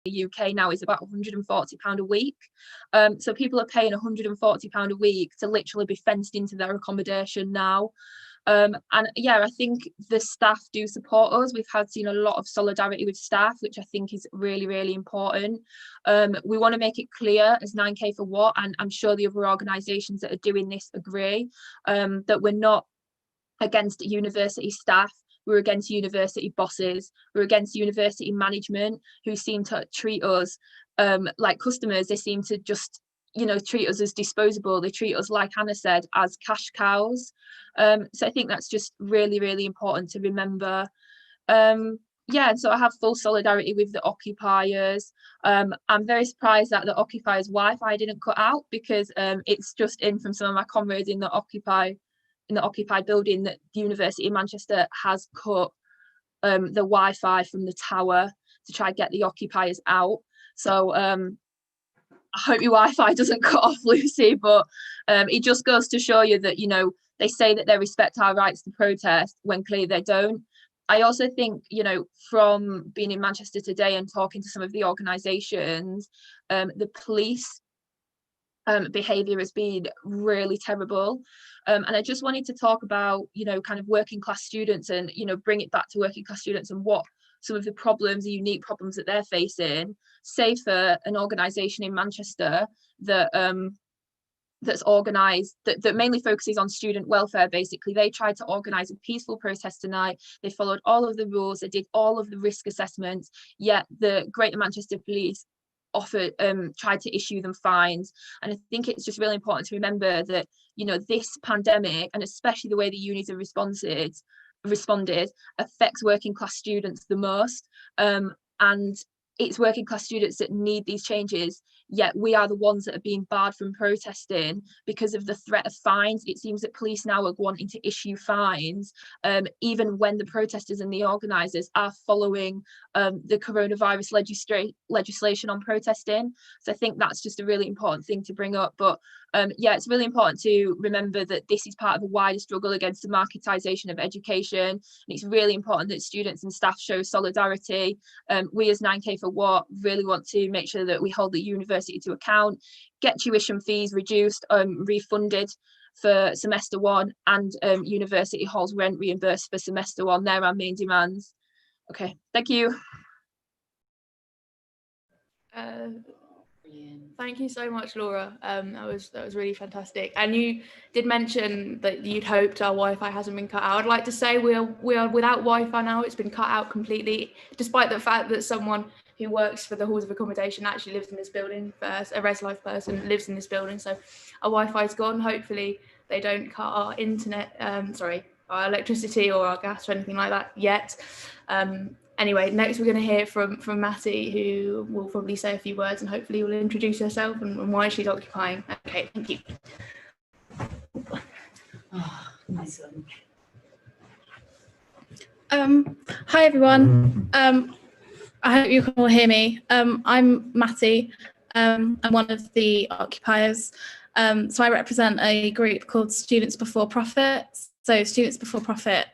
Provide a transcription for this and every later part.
the UK now is about £140 a week. So people are paying £140 a week to literally be fenced into their accommodation now. And yeah, I think the staff do support us. We've seen a lot of solidarity with staff, which I think is really, really important. We want to make it clear as 9K for What, and I'm sure the other organisations that are doing this agree, that we're not against university staff. We're against university bosses. We're against university management who seem to treat us like customers. They seem to just, treat us as disposable. They treat us, like Hannah said, as cash cows. So I think that's just really, really important to remember. Yeah, so I have full solidarity with the occupiers. I'm very surprised that the occupiers' Wi-Fi didn't cut out, because it's just in from some of my comrades in the occupied building that the University of Manchester has cut the Wi-Fi from the tower to try and get the occupiers out. So I hope your Wi-Fi doesn't cut off, Lucy, but it just goes to show you that, they say that they respect our rights to protest when clearly they don't. I also think, from being in Manchester today and talking to some of the organisations, the police behaviour has been really terrible. And I just wanted to talk about, kind of working class students and, bring it back to working class students and what some of the problems, the unique problems that they're facing. Say for an organisation in Manchester that that's organised, that mainly focuses on student welfare. Basically, they tried to organise a peaceful protest tonight. They followed all of the rules, they did all of the risk assessments, yet the Greater Manchester Police tried to issue them fines. And I think it's just really important to remember that, this pandemic, and especially the way the unis have responded affects working class students the most. And it's working class students that need these changes, yet we are the ones that are being barred from protesting because of the threat of fines. It seems that police now are wanting to issue fines, even when the protesters and the organisers are following the coronavirus legislation on protesting. So I think that's just a really important thing to bring up. But yeah, it's really important to remember that this is part of a wider struggle against the marketisation of education. And it's really important that students and staff show solidarity. We as 9K for What really want to make sure that we hold the university to account, get tuition fees reduced, refunded for semester one, and university halls rent reimbursed for semester one. They're our main demands. Okay, thank you. Thank you so much, Laura. That was really fantastic. And you did mention that you'd hoped our Wi-Fi hasn't been cut out. I'd like to say we are without Wi-Fi now. It's been cut out completely, despite the fact that someone who works for the halls of accommodation actually lives in this building. A Res Life person lives in this building, so our Wi-Fi's gone. Hopefully they don't cut our internet, our electricity or our gas or anything like that yet. Anyway, next we're going to hear from Matty, who will probably say a few words and hopefully will introduce herself and why she's occupying. Okay, thank you. Oh, nice one. Hi everyone. I hope you can all hear me. I'm Matty. I'm one of the occupiers. So I represent a group called Students Before Profit. So Students Before Profit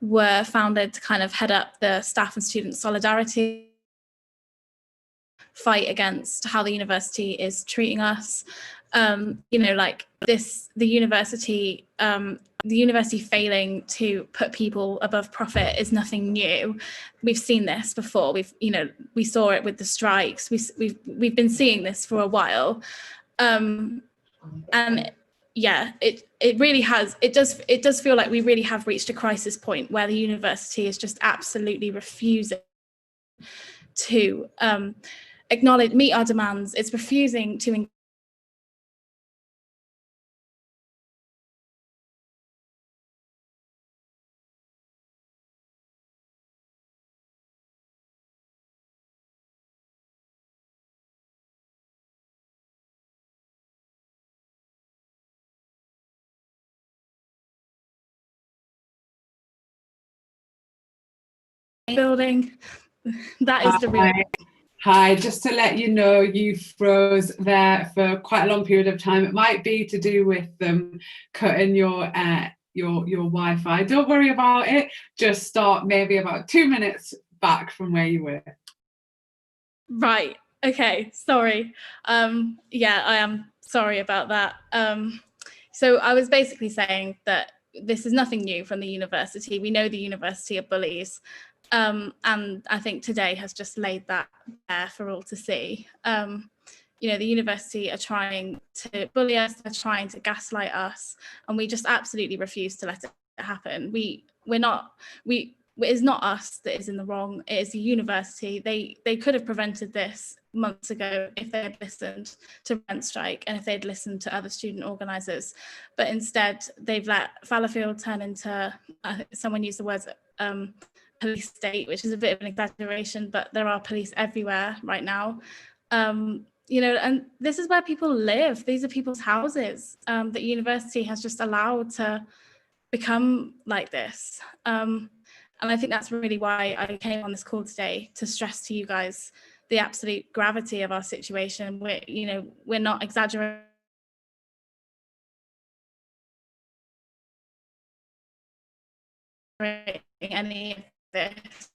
were founded to kind of head up the staff and student solidarity fight against how the university is treating us. Like this, the university failing to put people above profit is nothing new. We've seen this before. We saw it with the strikes. We've been seeing this for a while, and yeah, it really has. It does feel like we really have reached a crisis point where the university is just absolutely refusing to meet our demands. It's refusing to building. That is the real. Hi, just to let you know, you froze there for quite a long period of time. It might be to do with them cutting your Wi-Fi. Don't worry about it. Just start maybe about 2 minutes back from where you were. Right. Okay. Sorry. Yeah, I am sorry about that. So I was basically saying that this is nothing new from the university. We know the university are bullies. And I think today has just laid that there for all to see. You know, the university are trying to bully us, they're trying to gaslight us, and we just absolutely refuse to let it happen. It is not us that is in the wrong, it is the university. They could have prevented this months ago if they had listened to Rent Strike and if they'd listened to other student organisers. But instead, they've let Fallowfield turn into, someone used the words, police state, which is a bit of an exaggeration, but there are police everywhere right now. You know, and this is where people live. These are people's houses that university has just allowed to become like this. And I think that's really why I came on this call today, to stress to you guys the absolute gravity of our situation. We're not exaggerating any of this.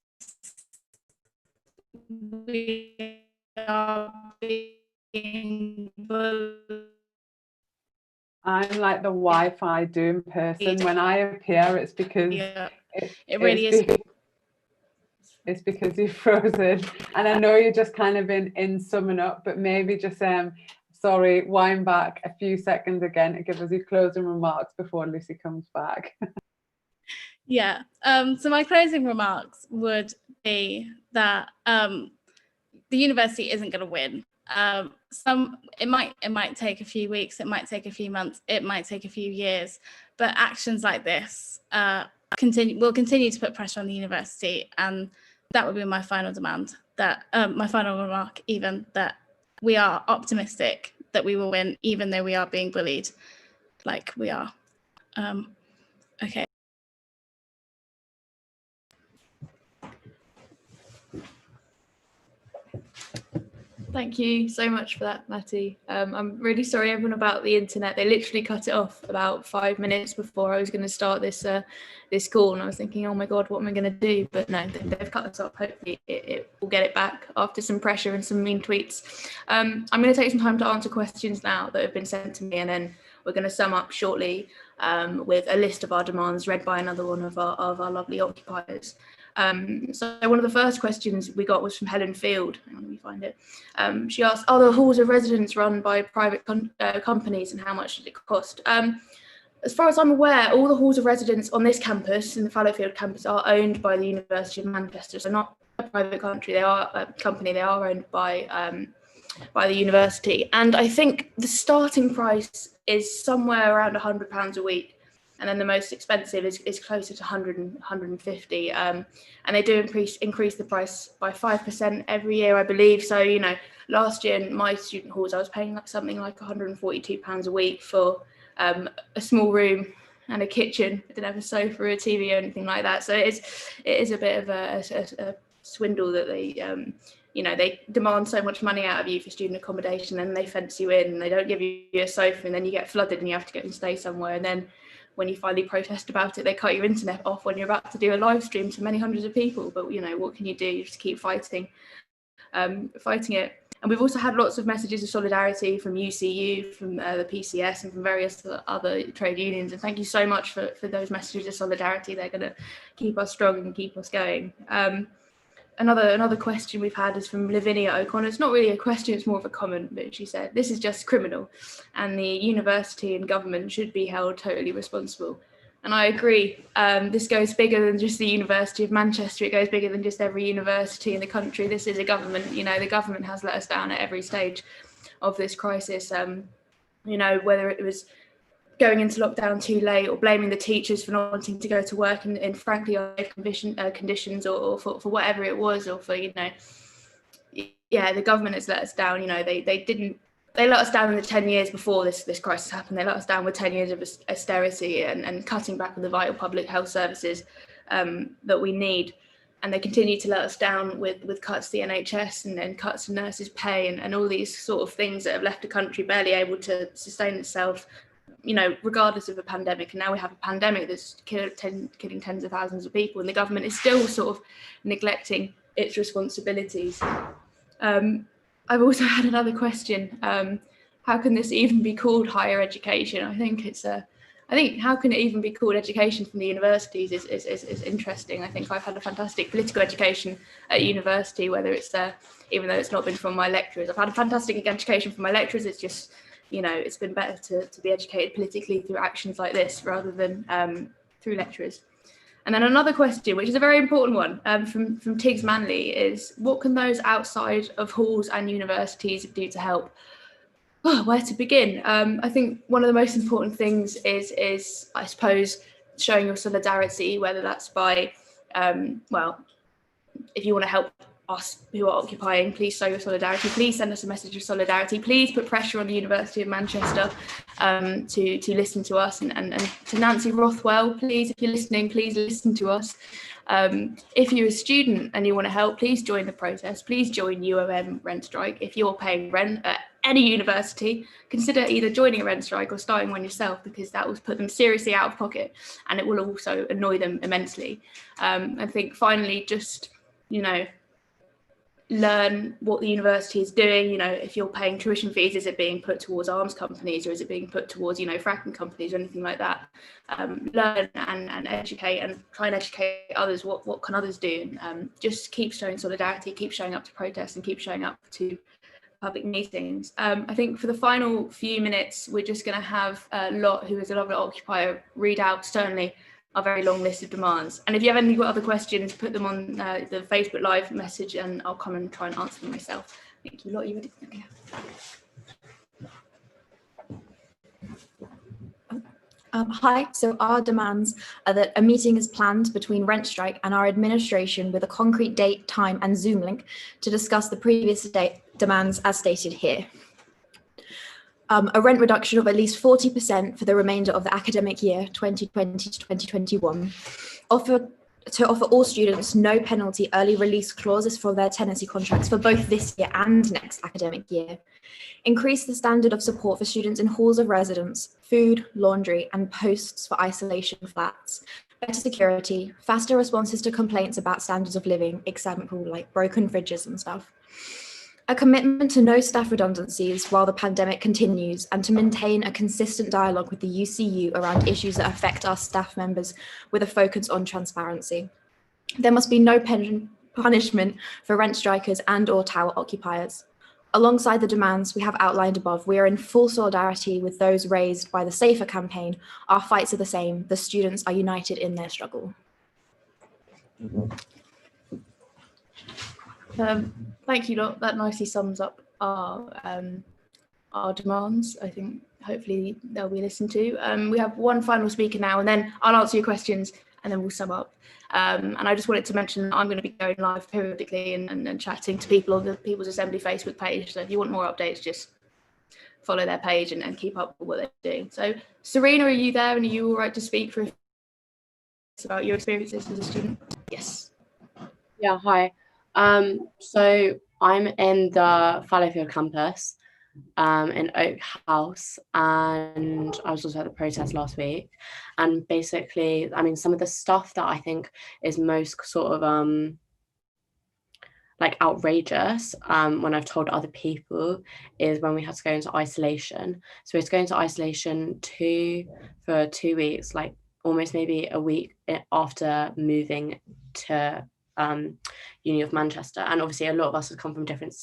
We are being bullied. I'm like the Wi-Fi doom person. When I appear, it's because it really is. It's because you're frozen, and I know you're just kind of in summing up, but maybe just sorry, wind back a few seconds again to give us your closing remarks before Lucy comes back. Yeah. So my closing remarks would be that the university isn't going to win. It might take a few weeks, it might take a few months, it might take a few years, but actions like this will continue to put pressure on the university, and that would be my final demand. That my final remark, even, that we are optimistic that we will win, even though we are being bullied, like we are. Okay. Thank you so much for that, Matty. I'm really sorry, everyone, about the internet. They literally cut it off about 5 minutes before I was going to start this call, and I was thinking, oh my God, what am I going to do? But no, they've cut us off. Hopefully it will get it back after some pressure and some mean tweets. I'm going to take some time to answer questions now that have been sent to me, and then we're going to sum up shortly with a list of our demands read by another one of our lovely occupiers. So one of the first questions we got was from Helen Field. Hang on, let me find it. She asked, are the halls of residence run by private companies, and how much does it cost? As far as I'm aware, all the halls of residence on this campus, in the Fallowfield campus, are owned by the University of Manchester. So not a private company, they are owned by the university. And I think the starting price is somewhere around £100 a week. And then the most expensive is closer to 100 and 150. And they do increase the price by 5% every year, I believe. So, you know, last year in my student halls, I was paying something like £142 a week for a small room and a kitchen. I didn't have a sofa or a TV or anything like that. So it is a bit of a swindle that they demand so much money out of you for student accommodation, and they fence you in, and they don't give you a sofa, and then you get flooded and you have to go and stay somewhere. And then when you finally protest about it, they cut your internet off when you're about to do a live stream to many hundreds of people. But, you know, what can you do? You just keep fighting it. And we've also had lots of messages of solidarity from UCU, from the PCS, and from various other trade unions. And thank you so much for those messages of solidarity. They're going to keep us strong and keep us going. Another question we've had is from Lavinia O'Connor. It's not really a question, it's more of a comment, but she said, this is just criminal, and the university and government should be held totally responsible. And I agree. This goes bigger than just the University of Manchester. It goes bigger than just every university in the country. This is a government, you know, the government has let us down at every stage of this crisis. You know, whether it was going into lockdown too late, or blaming the teachers for not wanting to go to work in frankly unsafe conditions, or for whatever it was, or for, you know, yeah, the government has let us down. You know, they let us down in the 10 years before this crisis happened. They let us down with 10 years of austerity and cutting back on the vital public health services that we need. And they continue to let us down with cuts to the NHS and cuts to nurses' pay and all these sort of things that have left the country barely able to sustain itself, you know, regardless of a pandemic. And now we have a pandemic that's killing tens of thousands of people, and the government is still sort of neglecting its responsibilities. I've also had another question. How can this even be called higher education? I think how can it even be called education from the universities is interesting. I think I've had a fantastic political education at university, whether it's even though it's not been from my lecturers. I've had a fantastic education from my lecturers. It's just, it's been better to be educated politically through actions like this rather than through lecturers. And then another question, which is a very important one, from Tiggs Manley, is what can those outside of halls and universities do to help? Oh, where to begin? I think one of the most important things is I suppose showing your solidarity, whether that's by if you want to help us who are occupying, please show your solidarity. Please send us a message of solidarity. Please put pressure on the University of Manchester to listen to us, and to Nancy Rothwell, please, if you're listening, please listen to us. If you're a student and you want to help, please join the protest. Please join UOM rent strike. If you're paying rent at any university, consider either joining a rent strike or starting one yourself, because that will put them seriously out of pocket, and it will also annoy them immensely. I think finally, just learn what the university is doing. If you're paying tuition fees, is it being put towards arms companies, or is it being put towards fracking companies or anything like that? Learn and educate, and try and educate others. What can others do? Just keep showing solidarity, keep showing up to protests, and keep showing up to public meetings. I think for the final few minutes, we're just going to have Lot, who is another occupier, read out sternly our very long list of demands. And if you have any other questions, put them on the Facebook Live message, and I'll come and try and answer them myself. Thank you. Lot, you ready? Okay. Hi, so our demands are that a meeting is planned between Rent Strike and our administration with a concrete date, time and Zoom link to discuss the previous demands as stated here. A rent reduction of at least 40% for the remainder of the academic year 2020 to 2021. Offer all students no penalty early release clauses for their tenancy contracts for both this year and next academic year. Increase the standard of support for students in halls of residence, food, laundry, and posts for isolation flats. Better security, faster responses to complaints about standards of living, example like broken fridges and stuff. A commitment to no staff redundancies while the pandemic continues, and to maintain a consistent dialogue with the UCU around issues that affect our staff members with a focus on transparency. There must be no punishment for rent strikers and/or tower occupiers. Alongside the demands we have outlined above, we are in full solidarity with those raised by the Safer campaign. Our fights are the same. The students are united in their struggle. Thank you, Lot. That nicely sums up our demands. I think hopefully they'll be listened to. We have one final speaker now, and then I'll answer your questions, and then we'll sum up. And I just wanted to mention that I'm going to be going live periodically and chatting to people on the People's Assembly Facebook page. So if you want more updates, just follow their page and keep up with what they're doing. So Serena, are you there, and are you all right to speak for about your experiences as a student? Yes. Yeah, hi. So I'm in the Fallowfield campus in Oak House, and I was also at the protest last week. And basically, I mean, some of the stuff that I think is most sort of like outrageous when I've told other people is when we had to go into isolation. So we had to go into isolation for 2 weeks, like almost maybe a week after moving to Uni of Manchester. And obviously a lot of us have come from different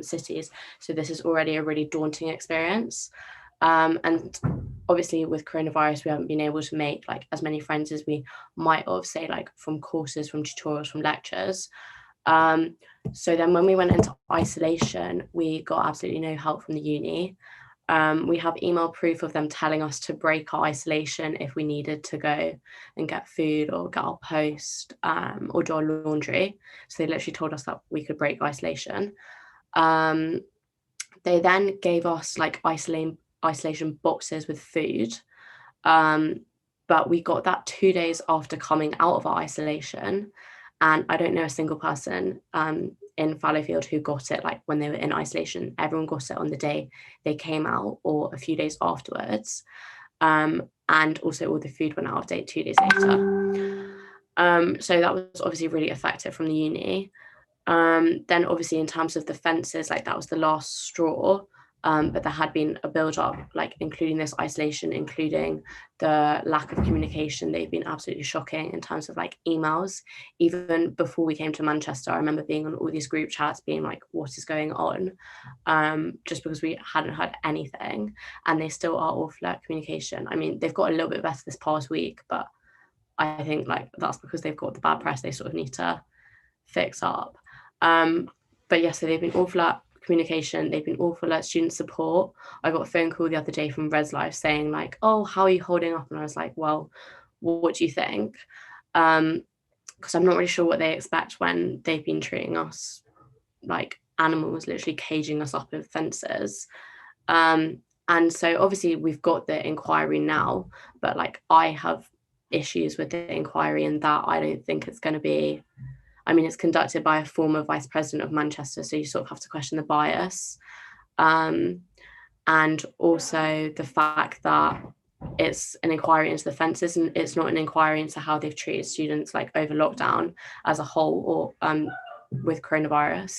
cities, so this is already a really daunting experience. And obviously with coronavirus, we haven't been able to make like as many friends as we might have, say like from courses, from tutorials, from lectures. So then when we went into isolation, we got absolutely no help from the uni. We have email proof of them telling us to break our isolation if we needed to go and get food or get our post or do our laundry. So they literally told us that we could break isolation. They then gave us like isolation boxes with food. But we got that 2 days after coming out of our isolation. And I don't know a single person in Fallowfield who got it like when they were in isolation. Everyone got it on the day they came out or a few days afterwards. And also all the food went out of date 2 days later. So that was obviously really effective from the uni. Then obviously in terms of the fences, like that was the last straw. But there had been a build-up, like including this isolation, including the lack of communication. They've been absolutely shocking in terms of like emails. Even before we came to Manchester, I remember being on all these group chats being like, what is going on? Just because we hadn't heard anything, and they still are awful at communication. I mean, they've got a little bit better this past week, but I think like that's because they've got the bad press they sort of need to fix up. But yeah, so they've been awful at communication. They've been awful at student support. I got a phone call the other day from Res Life saying like, oh, how are you holding up? And I was like, well, what do you think? Because I'm not really sure what they expect when they've been treating us like animals, literally caging us up with fences. And so obviously we've got the inquiry now, but like I have issues with the inquiry in that I don't think it's going to be, I mean, it's conducted by a former vice president of Manchester, so you sort of have to question the bias. And also the fact that it's an inquiry into the fences and it's not an inquiry into how they've treated students like over lockdown as a whole or with coronavirus,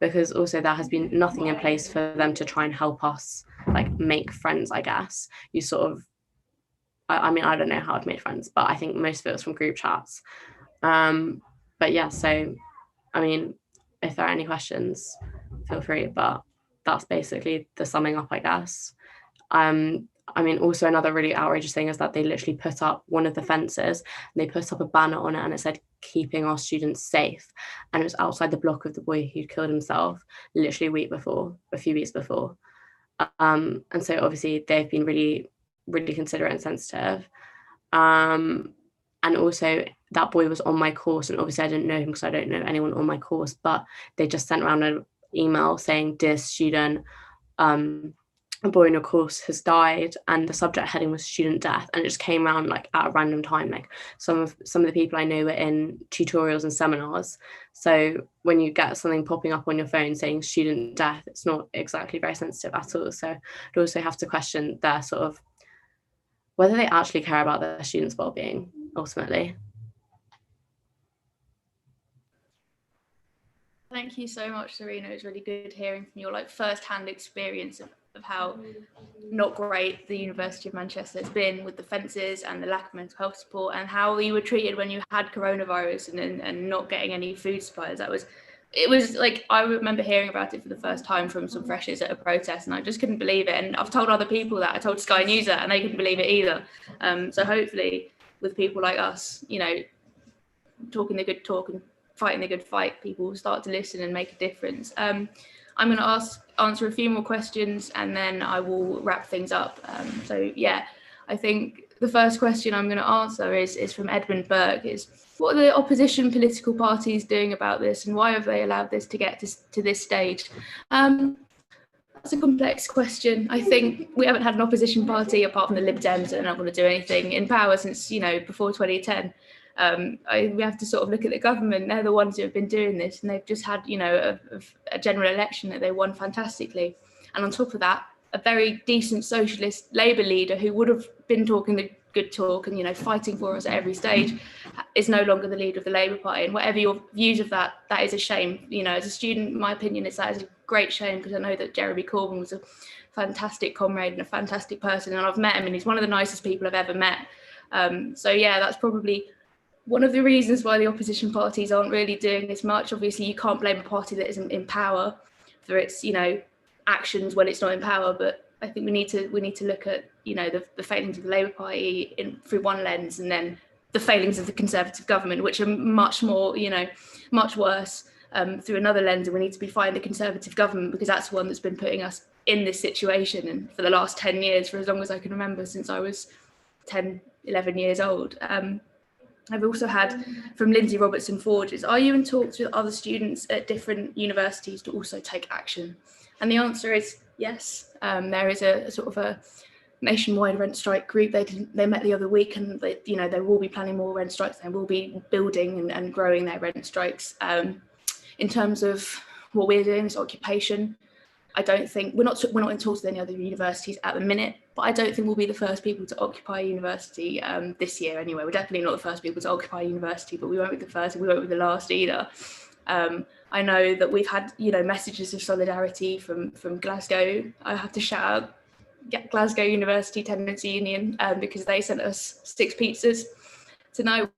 because also there has been nothing in place for them to try and help us like make friends, I guess. You sort of, I mean, I don't know how I've made friends, but I think most of it was from group chats. But yeah, so, I mean, if there are any questions, feel free, but that's basically the summing up, I guess. I mean, also another really outrageous thing is that they literally put up one of the fences and they put up a banner on it and it said, keeping our students safe. And it was outside the block of the boy who killed himself literally a few weeks before. And so obviously they've been really, really considerate and sensitive. And also that boy was on my course, and obviously I didn't know him because I don't know anyone on my course, but they just sent around an email saying, dear student, a boy in your course has died, and the subject heading was student death, and it just came around like at a random time. Like some of the people I know were in tutorials and seminars, so when you get something popping up on your phone saying student death, it's not exactly very sensitive at all. So I'd also have to question their sort of whether they actually care about their students' well-being ultimately. Thank you so much, Serena. It was really good hearing from your like first-hand experience of how not great the University of Manchester has been with the fences and the lack of mental health support, and how you were treated when you had coronavirus and not getting any food supplies. It was like, I remember hearing about it for the first time from some freshers at a protest, and I just couldn't believe it. And I've told other people that. I told Sky News that, and they couldn't believe it either. So hopefully with people like us, you know, talking the good talk and fighting the good fight, people will start to listen and make a difference. I'm going to answer a few more questions and then I will wrap things up. So yeah, I think the first question I'm going to answer is from Edmund Burke, is what are the opposition political parties doing about this, and why have they allowed this to get to this stage? That's a complex question. I think we haven't had an opposition party apart from the Lib Dems that are not going to do anything in power since, you know, before 2010. We have to sort of look at the government. They're the ones who have been doing this, and they've just had, you know, a general election that they won fantastically. And on top of that, a very decent socialist Labour leader who would have been talking the good talk and, you know, fighting for us at every stage is no longer the leader of the Labour Party. And whatever your views of that, that is a shame. You know, as a student, my opinion is that is a great shame, because I know that Jeremy Corbyn was a fantastic comrade and a fantastic person, and I've met him and he's one of the nicest people I've ever met. So yeah, that's probably one of the reasons why the opposition parties aren't really doing this much. Obviously, you can't blame a party that isn't in power for its, you know, actions when it's not in power. But I think we need to look at, you know, the failings of the Labour Party through one lens, and then the failings of the Conservative government, which are much more, you know, much worse, through another lens. And we need to be fighting the Conservative government, because that's the one that's been putting us in this situation, and for the last 10 years, for as long as I can remember, since I was 10, 11 years old. I've also had from Lindsay Robertson Forges, are you in talks with other students at different universities to also take action? And the answer is yes. There is a sort of a nationwide rent strike group. They met the other week, and they, you know, they will be planning more rent strikes. They will be building and growing their rent strikes. In terms of what we're doing, this occupation, I don't think we're not in talks with any other universities at the minute, but I don't think we'll be the first people to occupy a university this year anyway. We're definitely not the first people to occupy a university, but we won't be the first and we won't be the last either. I know that we've had, messages of solidarity from Glasgow. I have to shout out Glasgow University Tenants Union because they sent us 6 pizzas tonight,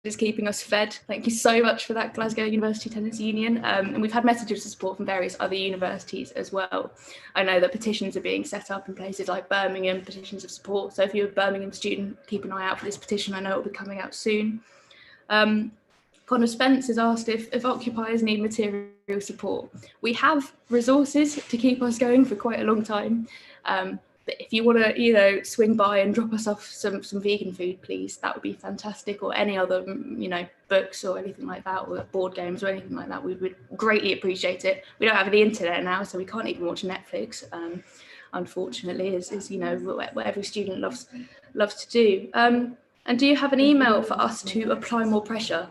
is keeping us fed. Thank you so much for that, Glasgow University Tenants Union. And we've had messages of support from various other universities as well. I know that petitions are being set up in places like Birmingham, petitions of support. So if you're a Birmingham student, keep an eye out for this petition. I know it will be coming out soon. Connor Spence has asked if occupiers need material support. We have resources to keep us going for quite a long time. But if you want to, swing by and drop us off some vegan food, please, that would be fantastic. Or any other, books or anything like that, or board games or anything like that, we would greatly appreciate it. We don't have the internet now, so we can't even watch Netflix. Unfortunately, is what every student loves to do. And do you have an email for us to apply more pressure?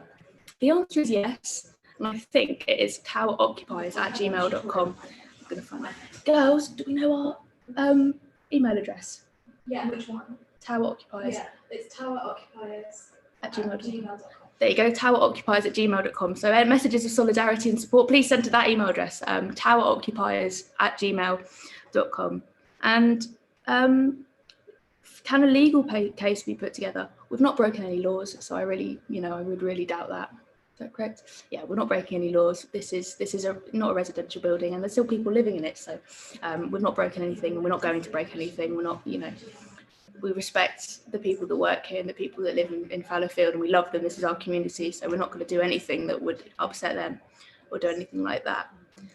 The answer is yes, and I think it is toweroccupiers@gmail.com. I'm going to find that. Girls, do we know our email address? Yeah, which one? Toweroccupiers. Yeah, it's toweroccupiers@gmail.com. There you go, toweroccupiers@gmail.com. So messages of solidarity and support, please send to that email address, toweroccupiers@gmail.com. And can a legal case be put together? We've not broken any laws, so I would really doubt that. Is that correct? Yeah, we're not breaking any laws. This is not a residential building, and there's still people living in it. So we've not broken anything, and we're not going to break anything. We're not, we respect the people that work here and the people that live in Fallowfield, and we love them. This is our community, so we're not going to do anything that would upset them or do anything like that.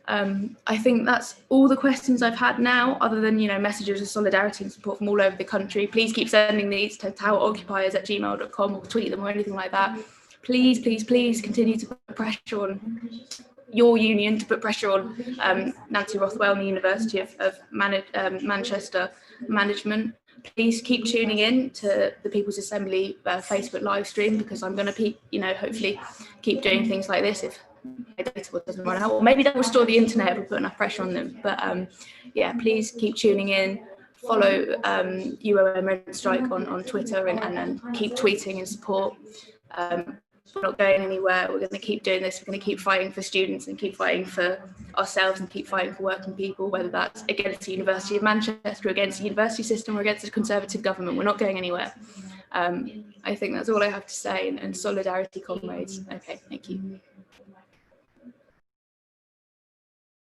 I think that's all the questions I've had now, other than messages of solidarity and support from all over the country. Please keep sending these to toweroccupiers@gmail.com or tweet them or anything like that. Please, please, please continue to put pressure on your union, to put pressure on Nancy Rothwell and the University of Manchester management. Please keep tuning in to the People's Assembly Facebook live stream, because I'm going to hopefully keep doing things like this if my data doesn't run out, or maybe they'll restore the internet if we put enough pressure on them. But please keep tuning in. Follow UOM Rent Strike on Twitter and keep tweeting in support. We're not going anywhere. We're going to keep doing this. We're going to keep fighting for students and keep fighting for ourselves and keep fighting for working people, whether that's against the University of Manchester, against the university system, or against the Conservative government. We're not going anywhere. I think that's all I have to say. And solidarity, comrades. Okay, thank you.